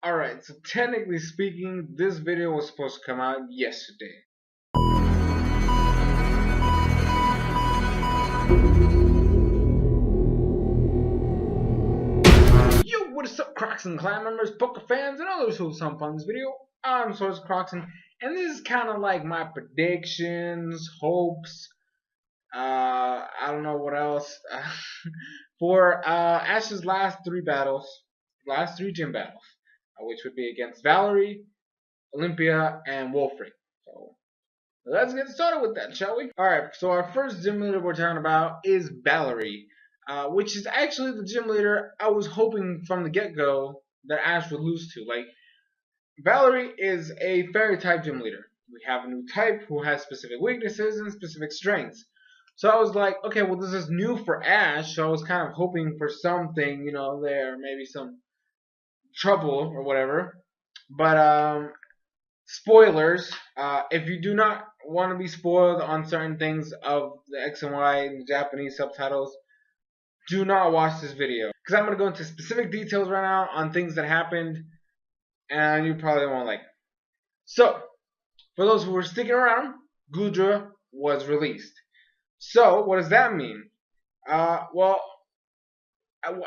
Alright, so technically speaking, this video was supposed to come out yesterday. Yo, what is up, Crockxen clan members, poker fans, and others who have fun this video? I'm SoresanCrockxen, and this is kind of like my predictions, hopes, I don't know what else, for Ash's last three gym battles, which would be against Valerie, Olympia, and Wulfric. So let's get started with that, shall we? Alright, so our first gym leader we're talking about is Valerie, which is actually the gym leader I was hoping from the get-go that Ash would lose to. Like, Valerie is a fairy type gym leader. We have a new type who has specific weaknesses and specific strengths. So I was like, okay, well, this is new for Ash, so I was kind of hoping for something, there, maybe some trouble or whatever. But spoilers, if you do not want to be spoiled on certain things of the X and Y and the Japanese subtitles, do not watch this video, because I'm going to go into specific details right now on things that happened, and you probably won't like it. So, for those who were sticking around, Gudra was released. So, what does that mean? Well,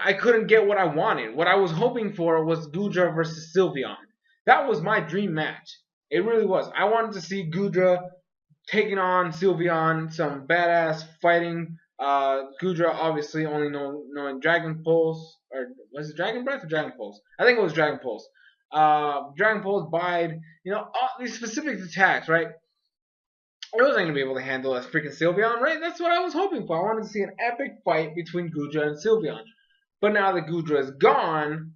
I couldn't get what I wanted. What I was hoping for was Gudra versus Sylveon. That was my dream match. It really was. I wanted to see Gudra taking on Sylveon, some badass fighting. Gudra obviously only knowing Dragon Pulse, or was it Dragon Breath or Dragon Pulse? I think it was Dragon Pulse. Dragon Pulse, Bide, all these specific attacks, right? I wasn't going to be able to handle a freaking Sylveon, right? That's what I was hoping for. I wanted to see an epic fight between Gudra and Sylveon. But now that Gudra is gone,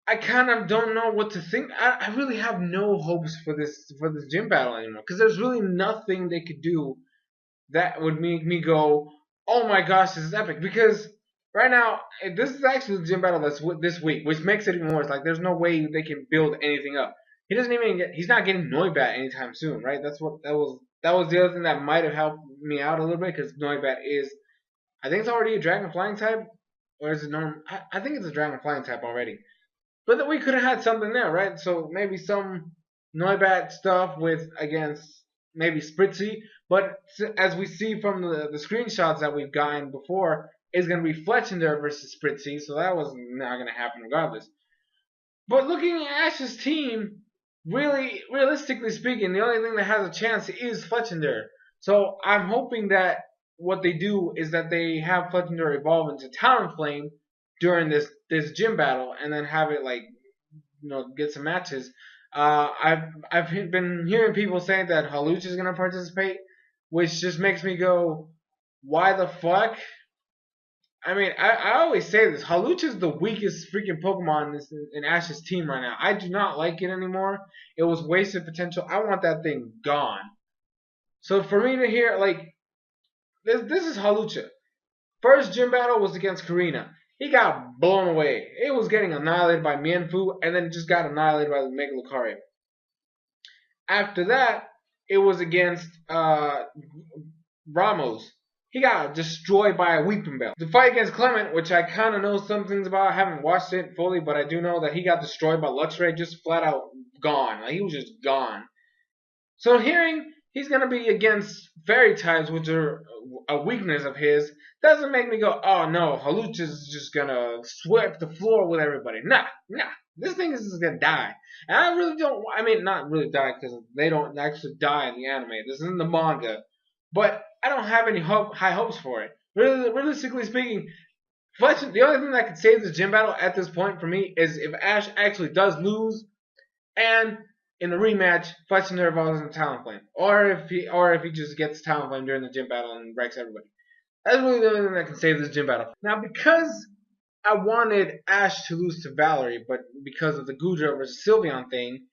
I kind of don't know what to think. I really have no hopes for this gym battle anymore, because there's really nothing they could do that would make me go, oh my gosh, this is epic. Because right now, this is actually the gym battle that's this week, which makes it even worse. Like, there's no way they can build anything up. He's not getting Noibat anytime soon, right? That was the other thing that might have helped me out a little bit, because Noibat is, I think it's already a Dragon Flying type, or is it normal? I think it's a Dragon Flying type already. But then we could have had something there, right? So maybe some Noibat stuff against maybe Spritzy. But as we see from the screenshots that we've gotten before, it's going to be Fletchinder versus Spritzy. So that was not going to happen regardless. But looking at Ash's team, really, realistically speaking, the only thing that has a chance is Fletchinder. So I'm hoping that what they do is that they have Fletchinder evolve into Talonflame during this gym battle, and then have it get some matches. I've been hearing people say that Hawlucha is gonna participate, which just makes me go, why the fuck? I mean, I always say this: Hawlucha is the weakest freaking Pokemon in Ash's team right now. I do not like it anymore. It was wasted potential. I want that thing gone. So for me to hear this is Hawlucha. First gym battle was against Karina. He got blown away. It was getting annihilated by Mienfoo, and then just got annihilated by the Mega Lucario. After that, it was against Ramos. He got destroyed by a Weepinbell. The fight against Clement, which I kind of know some things about, I haven't watched it fully, but I do know that he got destroyed by Luxray, just flat out gone. Like, he was just gone. So hearing he's going to be against fairy types, which are a weakness of his, doesn't make me go, oh no, Hawlucha's just going to sweep the floor with everybody. Nah. This thing is just going to die. And I really don't, not really die, because they don't actually die in the anime. This isn't the manga. But I don't have any high hopes for it. Realistically speaking, the only thing that could save this gym battle at this point for me is if Ash actually does lose, and in the rematch, Fletchinder evolves into Talonflame, or if he just gets Talonflame during the gym battle and wrecks everybody. That's really the only thing that can save this gym battle. Now, because I wanted Ash to lose to Valerie, but because of the Gudra versus Sylveon thing,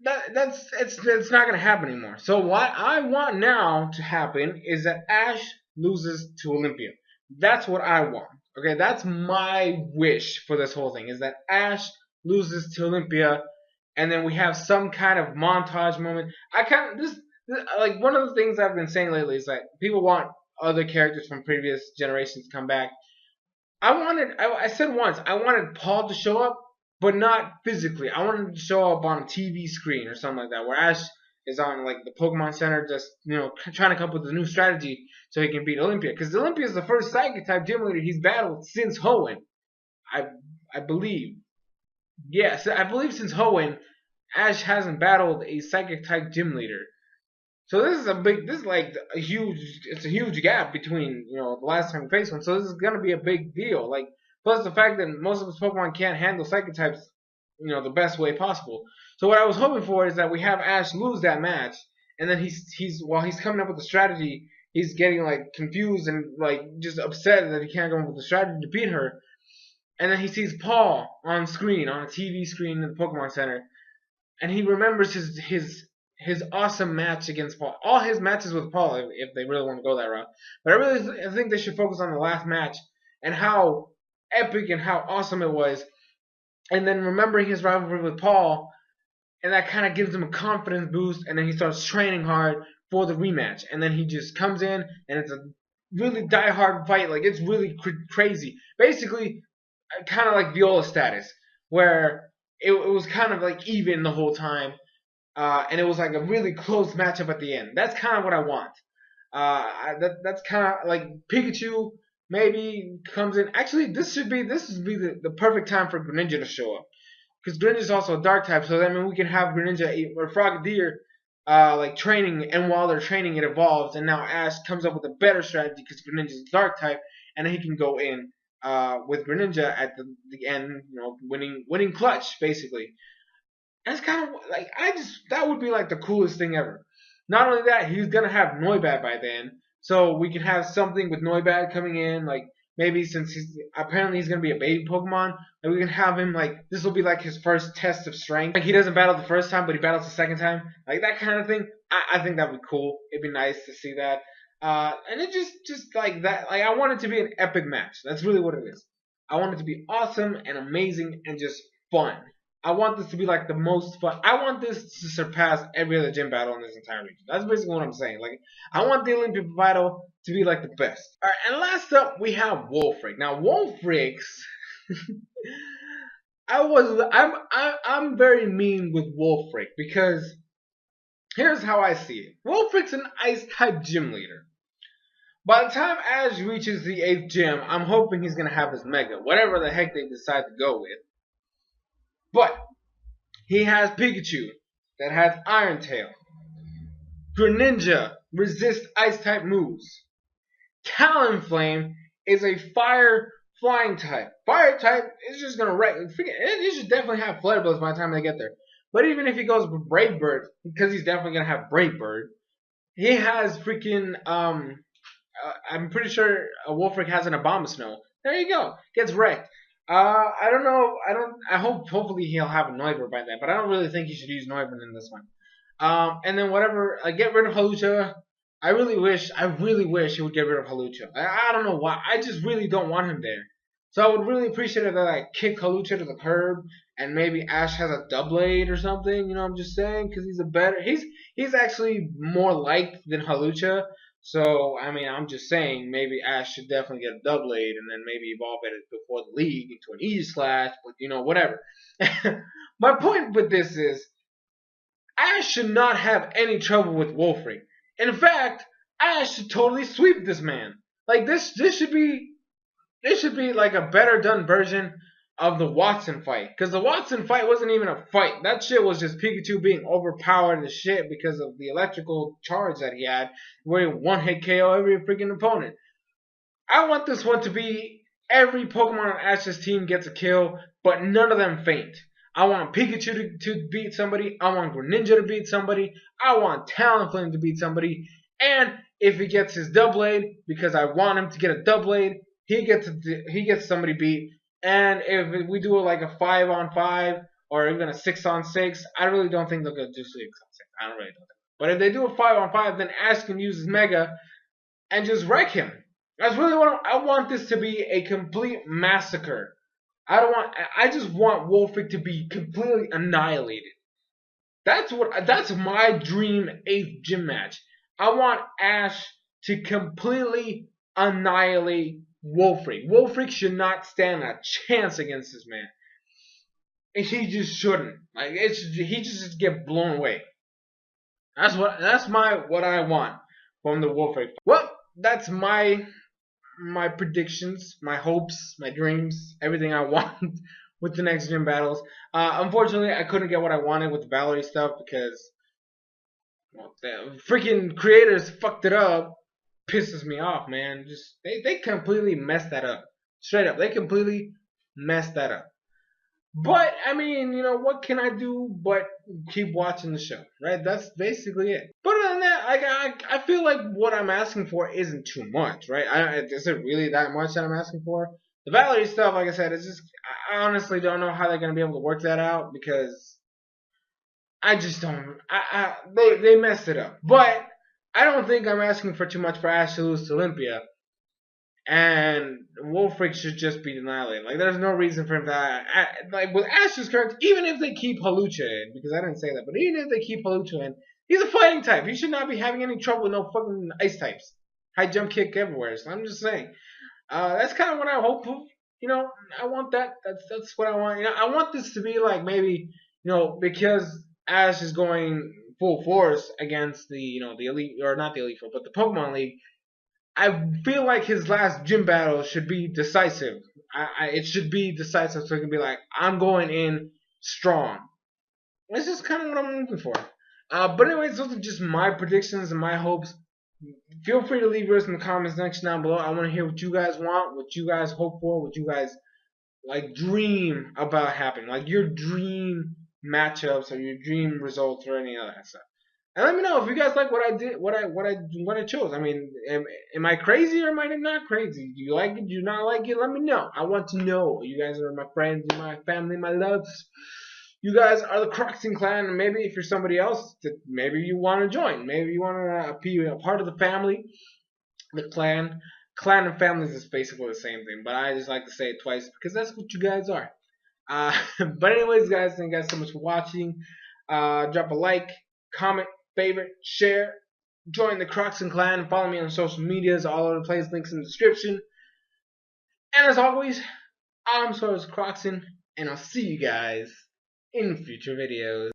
it's not going to happen anymore. So what I want now to happen is that Ash loses to Olympia. That's what I want. Okay, that's my wish for this whole thing, is that Ash loses to Olympia, and then we have some kind of montage moment. Like, one of the things I've been saying lately is that people want other characters from previous generations to come back. I said once, I wanted Paul to show up, but not physically. I wanted him to show up on a TV screen or something like that, where Ash is on like the Pokemon Center, just trying to come up with a new strategy so he can beat Olympia. Because Olympia is the first Psychic type gym leader he's battled since Hoenn. I I believe. Yes, I believe since Hoenn, Ash hasn't battled a Psychic type gym leader. So this is like it's a huge gap between, the last time we faced one. So this is gonna be a big deal. Like, plus the fact that most of his Pokemon can't handle Psychic types, the best way possible. So what I was hoping for is that we have Ash lose that match, and then he's while he's coming up with the strategy, he's getting like confused and like just upset that he can't come up with the strategy to beat her. And then he sees Paul on screen, on a TV screen in the Pokemon Center, and he remembers his awesome match against Paul. All his matches with Paul, if they really want to go that route. But I think they should focus on the last match and how epic and how awesome it was. And then remembering his rivalry with Paul, and that kind of gives him a confidence boost. And then he starts training hard for the rematch. And then he just comes in, and it's a really die-hard fight. Like, it's really crazy. Basically, kind of like Viola status, where it was kind of like even the whole time. And it was like a really close matchup at the end. That's kind of what I want. That's kind of like Pikachu maybe comes in. Actually, this would be the perfect time for Greninja to show up, because Greninja is also a Dark type. So that means we can have Greninja or Frogadier like training, and while they're training, it evolves, and now Ash comes up with a better strategy because Greninja is Dark type, and then he can go in with Greninja at the end, winning clutch basically. That's kind of like that would be like the coolest thing ever. Not only that, he's gonna have Noibat by then, so we can have something with Noibat coming in. Like, maybe since he's gonna be a baby Pokemon, and we can have him like this will be like his first test of strength. Like, he doesn't battle the first time, but he battles the second time, like that kind of thing. I think that'd be cool. It'd be nice to see that. And it just like that. Like, I want it to be an epic match. That's really what it is. I want it to be awesome and amazing and just fun. I want this to be like the most fun. I want this to surpass every other gym battle in this entire region. That's basically what I'm saying. Like, I want the Olympia battle to be like the best. All right, and last up we have Wulfric. Now, Wulfric's, I'm very mean with Wulfric because here's how I see it. Wulfric's an Ice type gym leader. By the time Ash reaches the 8th gym, I'm hoping he's gonna have his Mega, whatever the heck they decide to go with. But he has Pikachu that has Iron Tail. Greninja resists Ice type moves. Talonflame is a Fire flying type. Fire type is just gonna wreck. It should definitely have Flare Blitz by the time they get there. But even if he goes with Brave Bird, because he's definitely gonna have Brave Bird, he has freaking I'm pretty sure Wulfric has an Abomasnow. There you go. Gets wrecked. I don't know. Hopefully he'll have a Noivern by then, but I don't really think he should use Noivern in this one. And then whatever, get rid of Hawlucha. I really wish he would get rid of Hawlucha. I don't know why. I just really don't want him there. So I would really appreciate it that I kick Hawlucha to the curb, and maybe Ash has a Doublade or something. I'm just saying, because he's actually more liked than Hawlucha. So, I mean, I'm just saying, maybe Ash should definitely get a Doublade and then maybe evolve it before the league into an Aegislash, but whatever. My point with this is, Ash should not have any trouble with Wulfric. In fact, Ash should totally sweep this man. Like, this should be like a better done version of the Watson fight. Because the Watson fight wasn't even a fight. That shit was just Pikachu being overpowered as shit because of the electrical charge that he had, where he one-hit KO every freaking opponent. I want this one to be every Pokemon on Ash's team gets a kill, but none of them faint. I want Pikachu to beat somebody. I want Greninja to beat somebody. I want Talonflame to beat somebody. And if he gets his Doublade, because I want him to get a Doublade, he gets somebody beat. And if we do like a 5-on-5 or even a 6-on-6, I really don't think they're gonna do 6-on-6. I don't really don't think. But if they do a 5-on-5, then Ash can use his Mega and just wreck him. That's really what I want this to be, a complete massacre. I just want Wulfric to be completely annihilated. That's my dream 8th gym match. I want Ash to completely annihilate Wulfric. Wulfric should not stand a chance against this man. And he just shouldn't. Like he just get blown away. That's what I want from the Wulfric. Well, that's my predictions, my hopes, my dreams, everything I want with the next gym battles. Unfortunately, I couldn't get what I wanted with the Valerie stuff because the freaking creators fucked it up. Pisses me off, man. Just they completely messed that up. Straight up, they completely messed that up. But I mean, what can I do but keep watching the show, right? That's basically it. But other than that, I feel like what I'm asking for isn't too much, right? Is it really that much that I'm asking for? The Valerie stuff, like I said, is just I honestly don't know how they're gonna be able to work that out because I just don't. They messed it up. But I don't think I'm asking for too much for Ash to lose to Olympia. And Wulfric should just be annihilated. Like, there's no reason for him to. Like, with Ash's character, even if they keep Halucha in, because I didn't say that, but even if they keep Halucha in, he's a fighting type. He should not be having any trouble with no fucking ice types. High jump kick everywhere. So I'm just saying. That's kind of what I hope for. I want that. That's what I want. I want this to be like maybe, because Ash is going full force against the elite, or not the elite four, but the Pokemon League. I feel like his last gym battle should be decisive. It should be decisive so he can be like, I'm going in strong. That's just kind of what I'm looking for. But anyways, those are just my predictions and my hopes. Feel free to leave yours in the comments section down below. I want to hear what you guys want, what you guys hope for, what you guys dream about happening, like your dream matchups or your dream results or any of that stuff. And let me know if you guys like what I did, what I chose. I mean, am I crazy or am I not crazy? Do you like it? Do you not like it? Let me know. I want to know. You guys are my friends, my family, my loves. You guys are the Crockxen clan, and maybe if you're somebody else, maybe you want to join. Maybe you want to be a part of the family, the clan. Clan and families is basically the same thing, but I just like to say it twice because that's what you guys are. But anyways, guys, thank you guys so much for watching. Drop a like, comment, favorite, share, join the Crockxen clan, follow me on social medias, all over the place, links in the description. And as always, I'm SoresanCrockxen, and I'll see you guys in future videos.